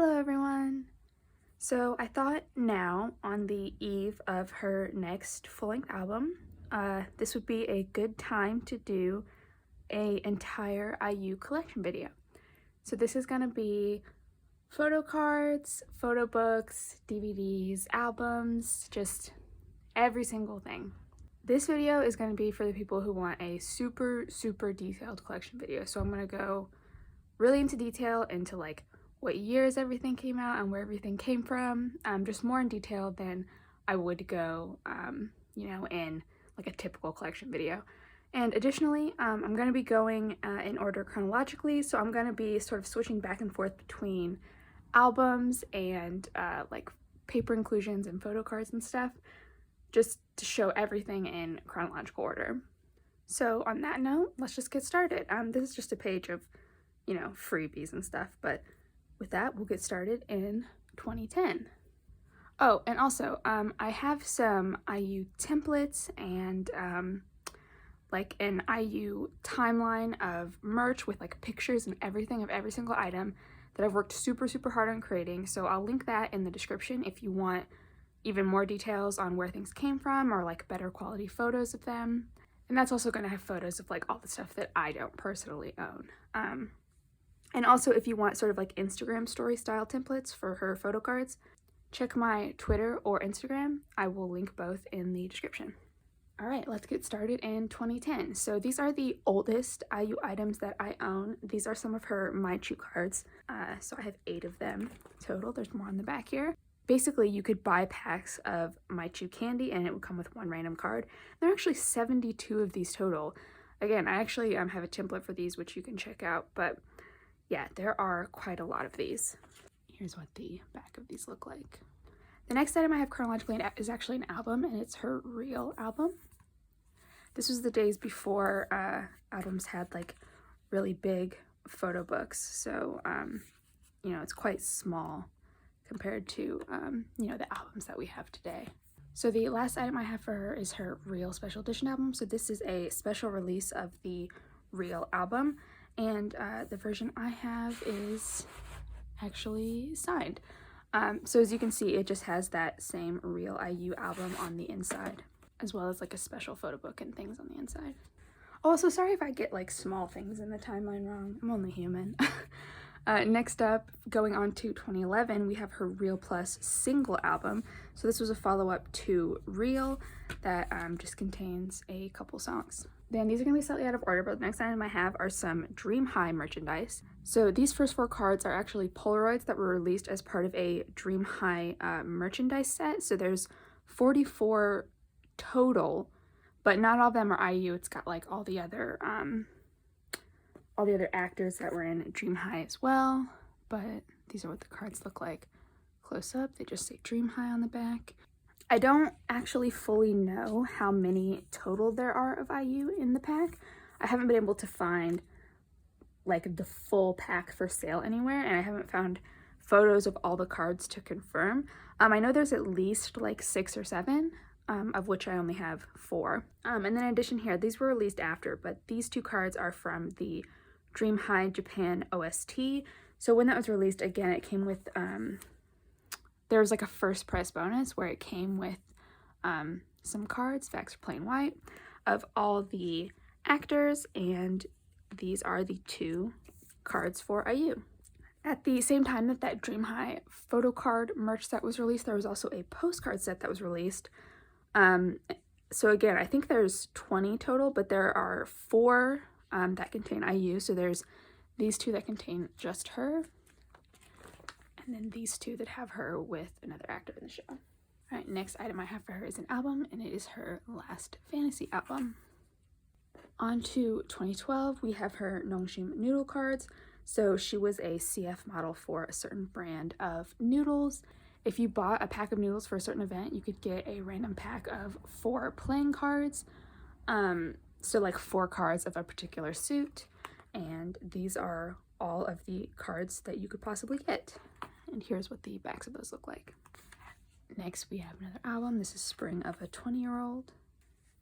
Hello everyone! So I thought now, on the eve of her next full-length album, this would be a good time to do an entire IU collection video. So this is going to be photo cards, photo books, DVDs, albums, just every single thing. This video is going to be for the people who want a super detailed collection video. So I'm going to go really into detail into like what years everything came out and where everything came from, just more in detail than I would go, in like a typical collection video. And additionally, I'm going to be going in order chronologically, so I'm going to be sort of switching back and forth between albums and like paper inclusions and photo cards and stuff, just to show everything in chronological order. So on that note, let's just get started. This is just a page of, freebies and stuff, but with that, we'll get started in 2010. Oh, and also, I have some IU templates and like an IU timeline of merch with like pictures and everything of every single item that I've worked super hard on creating. So I'll link that in the description if you want even more details on where things came from or like better quality photos of them. And that's also going to have photos of like all the stuff that I don't personally own. And also, if you want sort of like Instagram story style templates for her photo cards, check my Twitter or Instagram. I will link both in the description. All right, let's get started in 2010. So these are the oldest IU items that I own. These are some of her My Chew cards. So I have 8 of them total. There's more on the back here. Basically, you could buy packs of My Chew candy and it would come with one random card. There are actually 72 of these total. Again, I actually have a template for these, which you can check out, but yeah, there are quite a lot of these. Here's what the back of these look like. The next item I have chronologically is actually an album, and it's her Real album. This was the days before albums had like really big photo books, so it's quite small compared to the albums that we have today. So the last item I have for her is her Real special edition album. So this is a special release of the Real album. And the version I have is actually signed. So as you can see, it just has that same Real IU album on the inside, as well as like a special photo book and things on the inside. Also, sorry if I get like small things in the timeline wrong. I'm only human. Next up, going on to 2011, we have her Real Plus single album. So this was a follow-up to Real that just contains a couple songs. Then these are going to be slightly out of order, but the next item I have are some Dream High merchandise. So these first 4 cards are actually Polaroids that were released as part of a Dream High merchandise set. So there's 44 total, but not all of them are IU. It's got like all the other actors that were in Dream High as well. But these are what the cards look like close up. They just say Dream High on the back. I don't actually fully know how many total there are of IU in the pack. I haven't been able to find like the full pack for sale anywhere, and I haven't found photos of all the cards to confirm. I know there's at least like 6 or 7, of which I only have 4. And then in addition here, these were released after, but these 2 cards are from the Dream High Japan OST. So when that was released, again, it came with there was like a first press bonus where it came with some cards, facts are plain white, of all the actors, and these are the 2 cards for IU. At the same time that Dream High photo card merch set was released, there was also a postcard set that was released. So again, I think there's 20 total, but there are 4 that contain IU. So there's these 2 that contain just her, and then these 2 that have her with another actor in the show. All right, next item I have for her is an album, and it is her Last Fantasy album. On to 2012, we have her Nongshim noodle cards. So she was a CF model for a certain brand of noodles. If you bought a pack of noodles for a certain event, you could get a random pack of 4 playing cards. So like 4 cards of a particular suit, and these are all of the cards that you could possibly get. And here's what the backs of those look like. Next, we have another album. This is Spring of a 20-Year-Old.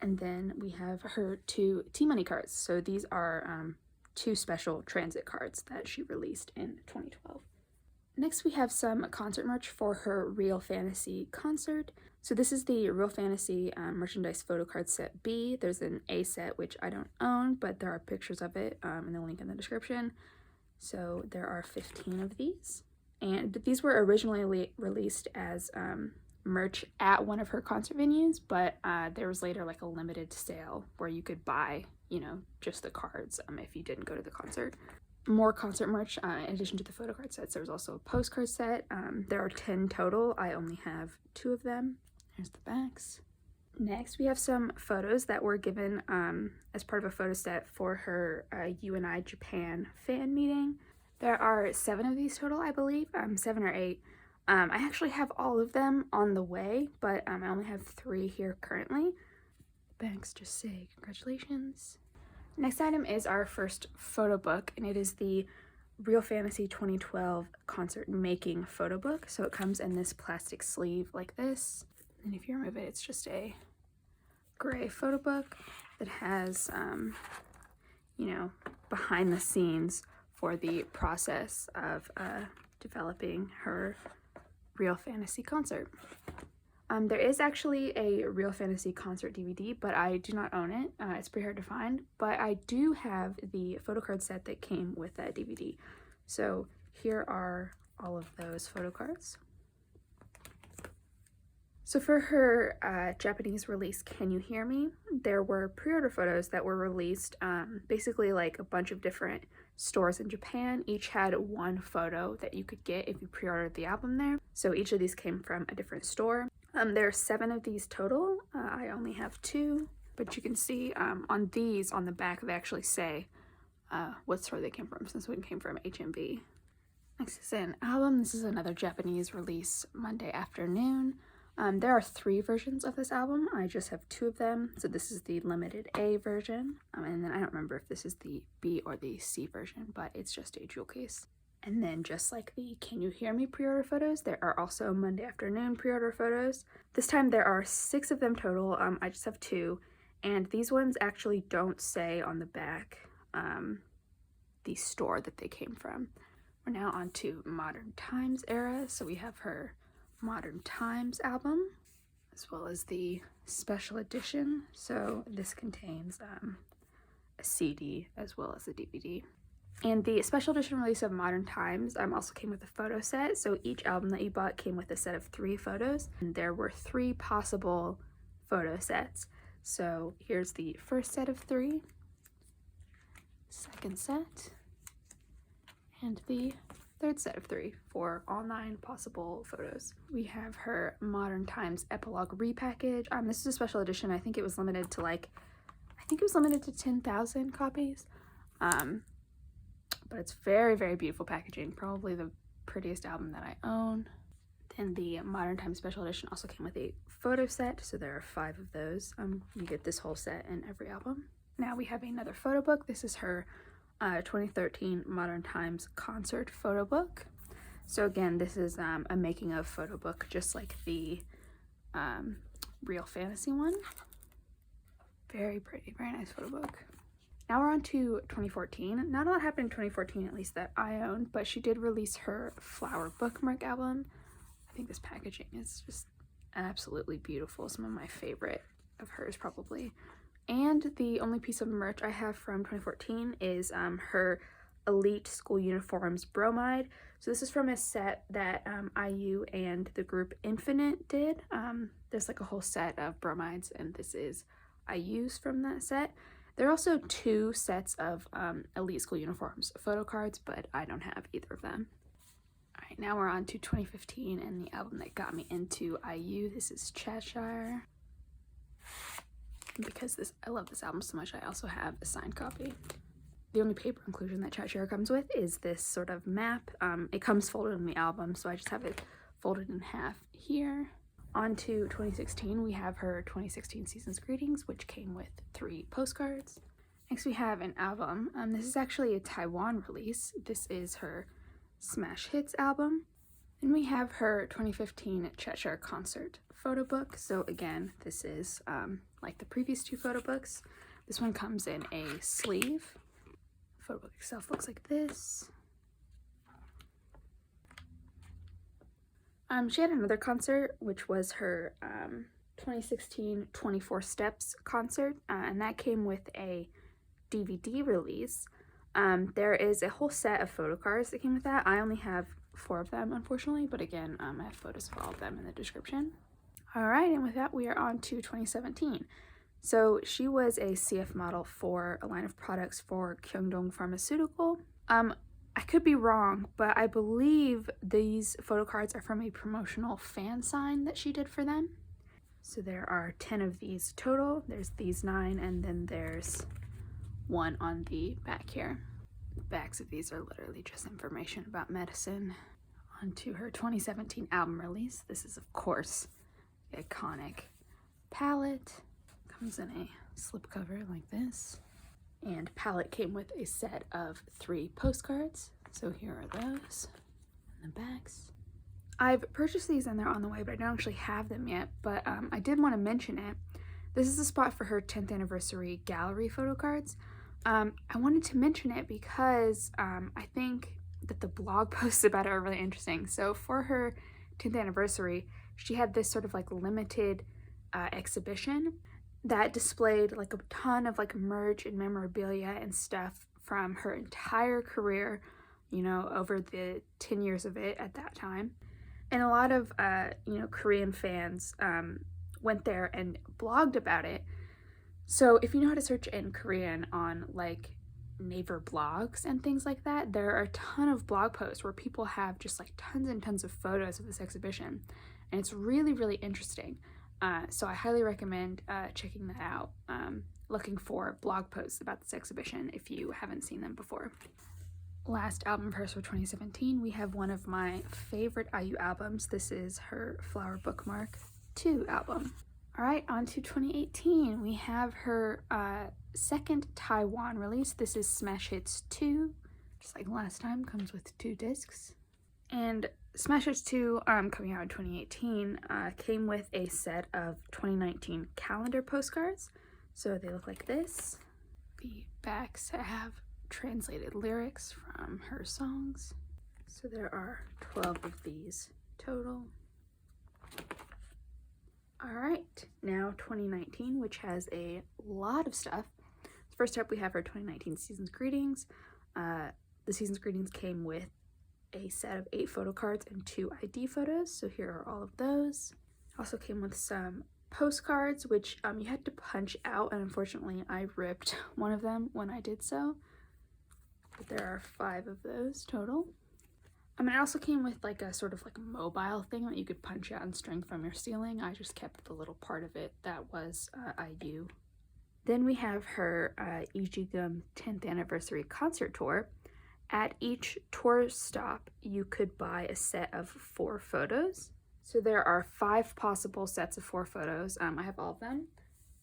And then we have her 2 T-Money cards. So these are 2 special transit cards that she released in 2012. Next we have some concert merch for her Real Fantasy concert. So this is the Real Fantasy merchandise photocard set B. There's an A set which I don't own, but there are pictures of it in the link in the description. So there are 15 of these. And these were originally released as merch at one of her concert venues, but there was later like a limited sale where you could buy, you know, just the cards if you didn't go to the concert. More concert merch in addition to the photocard sets. There was also a postcard set. There are 10 total. I only have 2 of them. Here's the backs. Next, we have some photos that were given as part of a photo set for her UAENA Japan fan meeting. There are 7 of these total, I believe, 7 or 8. I actually have all of them on the way, but I only have 3 here currently. The backs just say congratulations. Next item is our first photo book, and it is the Real Fantasy 2012 concert making photo book. So it comes in this plastic sleeve like this, and if you remove it, it's just a gray photo book that has you know, behind the scenes for the process of developing her Real Fantasy concert. There is actually a Real Fantasy concert DVD, but I do not own it. It's pretty hard to find, but I do have the photocard set that came with that DVD. So here are all of those photocards. So for her Japanese release, Can You Hear Me? There were pre-order photos that were released, basically like a bunch of different stores in Japan. Each had one photo that you could get if you pre-ordered the album there. So each of these came from a different store. There are 7 of these total. I only have 2, but you can see on these, on the back, they actually say what store they came from, since one came from HMB. Next is an album. This is another Japanese release, Monday Afternoon. There are 3 versions of this album. I just have 2 of them. So this is the limited A version. And then I don't remember if this is the B or the C version, but it's just a jewel case. And then just like the Can You Hear Me pre-order photos, there are also Monday Afternoon pre-order photos. This time there are 6 of them total. I just have 2. And these ones actually don't say on the back the store that they came from. We're now on to Modern Times era. So we have her Modern Times album, as well as the special edition. So this contains a CD as well as a DVD. And the special edition release of Modern Times also came with a photo set. So each album that you bought came with a set of 3 photos, and there were 3 possible photo sets. So here's the first set of 3, second set, and the third set of 3 for all 9 possible photos. We have her Modern Times Epilogue repackage. This is a special edition. I think it was limited to 10,000 copies. But it's very, very beautiful packaging. Probably the prettiest album that I own. Then the Modern Times Special Edition also came with a photo set, so there are 5 of those. You get this whole set in every album. Now we have another photo book. This is her 2013 Modern Times concert photo book. So again, this is a making of photo book, just like the Real Fantasy one. Very pretty, very nice photo book. Now we're on to 2014. Not a lot happened in 2014, at least that I owned, but she did release her Flower Bookmark album. I think this packaging is just absolutely beautiful. Some of my favorite of hers, probably. And the only piece of merch I have from 2014 is her Elite School Uniforms Bromide. So this is from a set that IU and the group Infinite did. There's like a whole set of bromides, and this is IU's from that set. There are also 2 sets of Elite School Uniforms Photocards, but I don't have either of them. Alright, now we're on to 2015 and the album that got me into IU. This is Chat-Shire. Because I love this album so much, I also have a signed copy. The only paper inclusion that Chat-Shire comes with is this sort of map. It comes folded in the album, so I just have it folded in half here. On to 2016, we have her 2016 Season's Greetings, which came with 3 postcards. Next we have an album. This is actually a Taiwan release. This is her Smash Hits album. Then we have her 2015 Chat-Shire concert photo book. So again, this is like the previous 2 photo books. This one comes in a sleeve. The photo book itself looks like this. She had another concert, which was her 2016 24 Steps concert, and that came with a DVD release. There is a whole set of photocards that came with that. I only have 4 of them, unfortunately, but again, I have photos of all of them in the description. Alright, and with that, we are on to 2017. So she was a CF model for a line of products for Kyungdong Pharmaceutical. I could be wrong, but I believe these photocards are from a promotional fan sign that she did for them. So there are 10 of these total. There's these 9, and then there's 1 on the back here. The backs of these are literally just information about medicine. On to her 2017 album release. This is, of course, the iconic palette. Comes in a slipcover like this. And palette came with a set of 3 postcards. So here are those and the backs. I've purchased these and they're on the way, but I don't actually have them yet. But I did want to mention it. This is the spot for her 10th anniversary gallery photocards. I wanted to mention it because I think that the blog posts about it are really interesting. So for her 10th anniversary, she had this sort of like limited exhibition that displayed like a ton of like merch and memorabilia and stuff from her entire career, you know, over the 10 years of it at that time. And a lot of, you know, Korean fans went there and blogged about it. So if you know how to search in Korean on like Naver blogs and things like that, there are a ton of blog posts where people have just like tons and tons of photos of this exhibition. And it's really, really interesting. So I highly recommend checking that out, looking for blog posts about this exhibition if you haven't seen them before. Last album of hers for 2017, we have one of my favorite IU albums. This is her Flower Bookmark 2 album. Alright, on to 2018. We have her second Taiwan release. This is Smash Hits 2. Just like last time, comes with 2 discs. And Smash Hits 2, coming out in 2018, came with a set of 2019 calendar postcards. So they look like this. The backs have translated lyrics from her songs. So there are 12 of these total. Alright, now 2019, which has a lot of stuff. First up, we have our 2019 Season's Greetings. The Season's Greetings came with a set of 8 photocards and 2 ID photos, so here are all of those. Also came with some postcards, which you had to punch out, and unfortunately I ripped one of them when I did so. But there are 5 of those total. It also came with like a sort of like mobile thing that you could punch out and string from your ceiling. I just kept the little part of it that was IU. Then we have her Ijigum 10th anniversary concert tour. At each tour stop, you could buy a set of 4 photos. So there are 5 possible sets of 4 photos. I have all of them.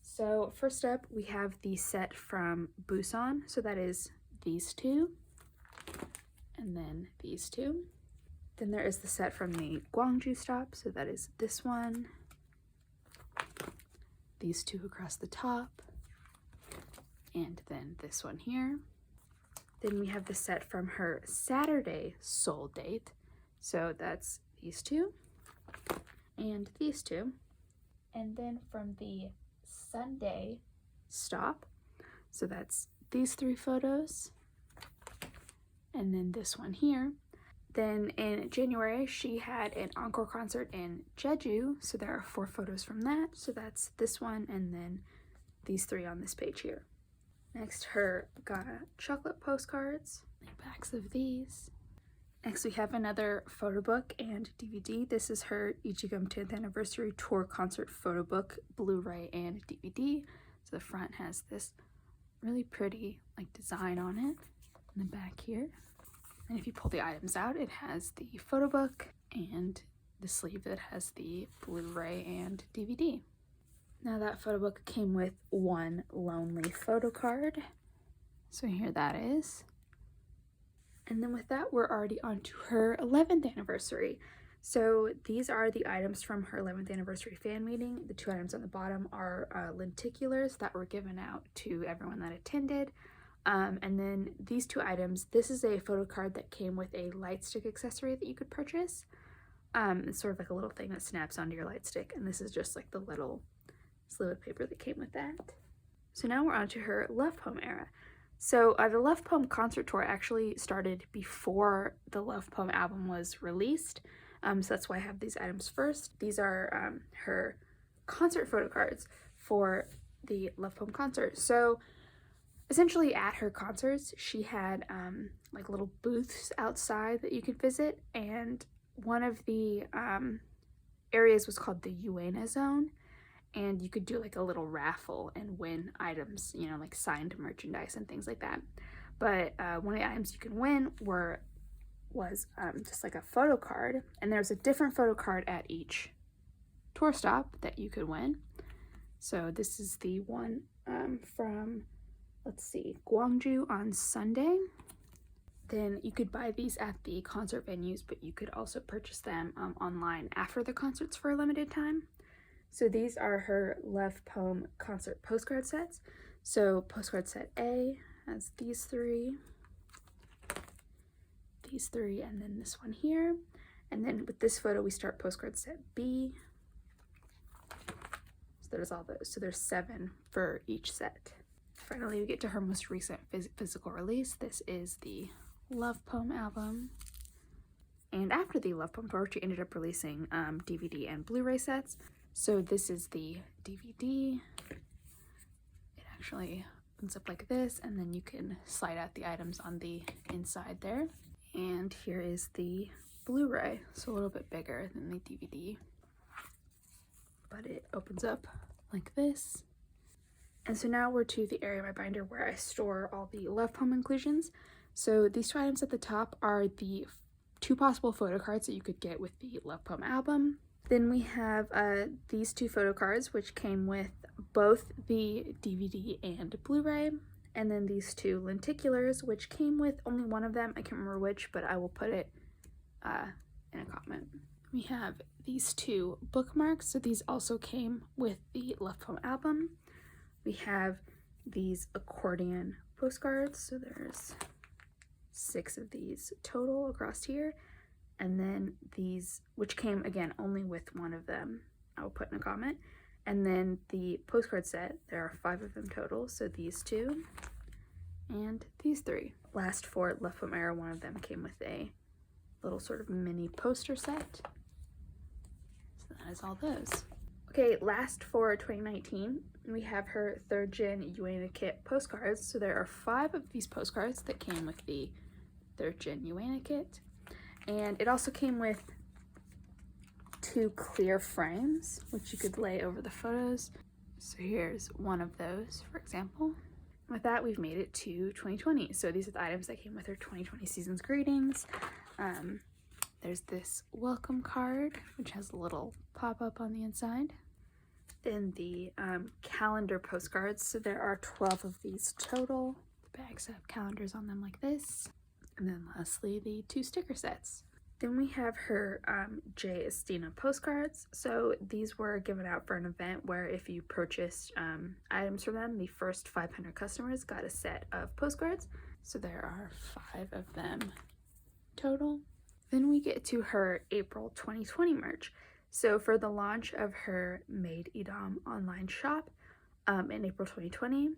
So first up, we have the set from Busan. So that is these 2. And then these 2. Then there is the set from the Gwangju stop, so that is this one, these 2 across the top, and then this one here. Then we have the set from her Saturday Seoul date, so that's these 2, and these 2. And then from the Sunday stop, so that's these 3 photos, and then this one here. Then in January, she had an encore concert in Jeju, so there are 4 photos from that. So that's this one, and then these 3 on this page here. Next, her Ghana chocolate postcards, the backs of these. Next, we have another photo book and DVD. This is her Ichigum 10th anniversary tour concert photo book, Blu-ray and DVD. So the front has this really pretty like design on it. In the back here, and if you pull the items out, it has the photo book and the sleeve that has the Blu-ray and DVD. Now that photo book came with 1 lonely photo card, so here that is. And then with that, we're already on to her 11th anniversary. So these are the items from her 11th anniversary fan meeting. The 2 items on the bottom are lenticulars that were given out to everyone that attended. And then these 2 items, this is a photo card that came with a light stick accessory that you could purchase. It's sort of like a little thing that snaps onto your light stick, and this is just like the little slip of paper that came with that. So now we're on to her Love Poem era. So the Love Poem concert tour actually started before the Love Poem album was released, so that's why I have these items first. These are her concert photo cards for the Love Poem concert. So essentially at her concerts, she had like little booths outside that you could visit, and one of the areas was called the UAENA zone, and you could do like a little raffle and win items, you know, like signed merchandise and things like that. But one of the items you can win was just like a photo card, and there's a different photo card at each tour stop that you could win. So this is the one from, let's see, Gwangju on Sunday. Then you could buy these at the concert venues, but you could also purchase them online after the concerts for a limited time. So these are her Love Poem concert postcard sets. So postcard set A has these three, and then this one here. And then with this photo, we start postcard set B. So there's all those. So there's 7 for each set. Finally, we get to her most recent physical release. This is the Love Poem album. And after the Love Poem tour, she ended up releasing DVD and Blu-ray sets. So this is the DVD. It actually opens up like this, and then you can slide out the items on the inside there. And here is the Blu-ray, so a little bit bigger than the DVD. But it opens up like this. And so now we're to the area of my binder where I store all the Love Poem inclusions. So these 2 items at the top are the 2 possible photo cards that you could get with the Love Poem album. Then we have these 2 photo cards, which came with both the DVD and Blu-ray. And then these 2 lenticulars, which came with only one of them. I can't remember which, but I will put it in a comment. We have these 2 bookmarks. So these also came with the Love Poem album. We have these accordion postcards. So there's 6 of these total across here. And then these, which came again only with one of them, I will put in a comment. And then the postcard set, there are 5 of them total. So these 2 and these 3. Last for Love Poem era, one of them came with a little sort of mini poster set. So that is all those. Okay, last for 2019, we have her 3rd Gen UAENA kit postcards. So there are 5 of these postcards that came with the 3rd Gen UAENA kit. And it also came with 2 clear frames, which you could lay over the photos. So here's one of those, for example. With that, we've made it to 2020. So these are the items that came with her 2020 season's greetings. There's this welcome card, which has a little pop-up on the inside. Then the calendar postcards. So there are 12 of these total. The bags have calendars on them like this. And then lastly, the 2 sticker sets. Then we have her J. Estina postcards. So these were given out for an event where if you purchased items from them, the first 500 customers got a set of postcards. So there are 5 of them total. Then we get to her April 2020 merch. So for the launch of her Made Idam online shop in April 2020,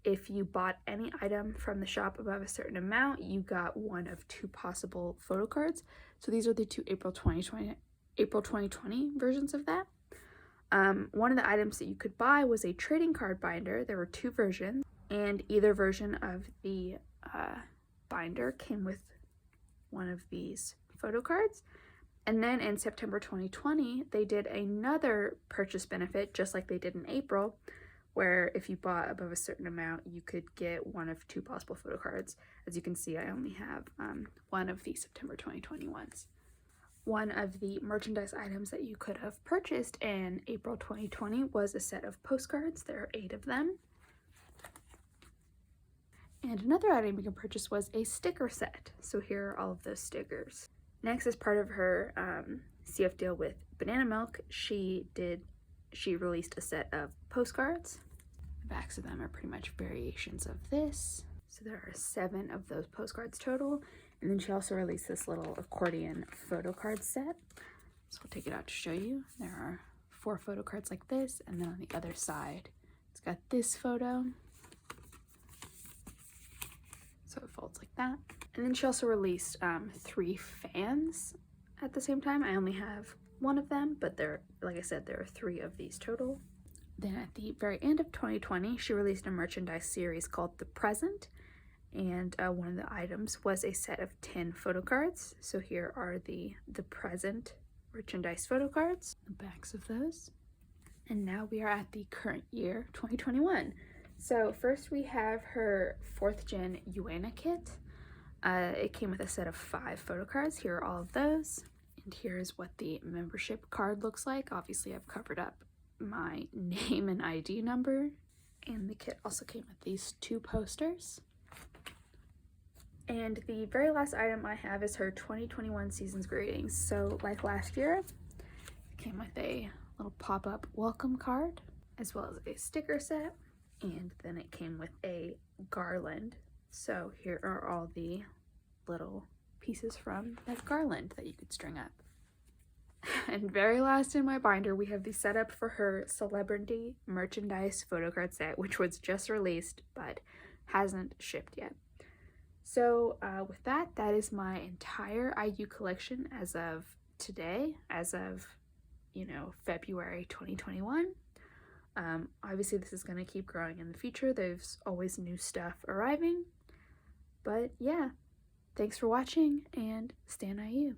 if you bought any item from the shop above a certain amount, you got one of 2 possible photo cards. So these are the 2 April 2020 versions of that. One of the items that you could buy was a trading card binder. There were 2 versions, and either version of the binder came with one of these photo cards. And then in September 2020, they did another purchase benefit, just like they did in April, where if you bought above a certain amount, you could get one of 2 possible photo cards. As you can see, I only have one of the September 2020 ones. One of the merchandise items that you could have purchased in April 2020 was a set of postcards. There are 8 of them. And another item you can purchase was a sticker set. So here are all of those stickers. Next, as part of her CF deal with Banana Milk, she released a set of postcards. The backs of them are pretty much variations of this. So there are 7 of those postcards total. And then she also released this little accordion photo card set. So I'll take it out to show you. There are 4 photo cards like this, and then on the other side, it's got this photo. So it folds like that. And then she also released 3 fans at the same time. I only have 1 of them, but there, like I said, there are 3 of these total. Then at the very end of 2020, she released a merchandise series called The Present, and one of the items was a set of 10 photo cards. So here are the Present merchandise photo cards, the backs of those. And now we are at the current year, 2021. So first we have her 4th gen UAENA kit. It came with a set of 5 photo cards. Here are all of those. And here's what the membership card looks like. Obviously I've covered up my name and ID number. And the kit also came with these 2 posters. And the very last item I have is her 2021 season's greetings. So like last year, it came with a little pop-up welcome card, as well as a sticker set, and then it came with a garland. So here are all the little pieces from that garland that you could string up. And very last in my binder, we have the setup for her celebrity merchandise photo card set, which was just released but hasn't shipped yet. So with that, that is my entire IU collection as of today, as of, you know, February 2021. Obviously this is going to keep growing in the future. There's always new stuff arriving. But yeah, thanks for watching and stay on IU.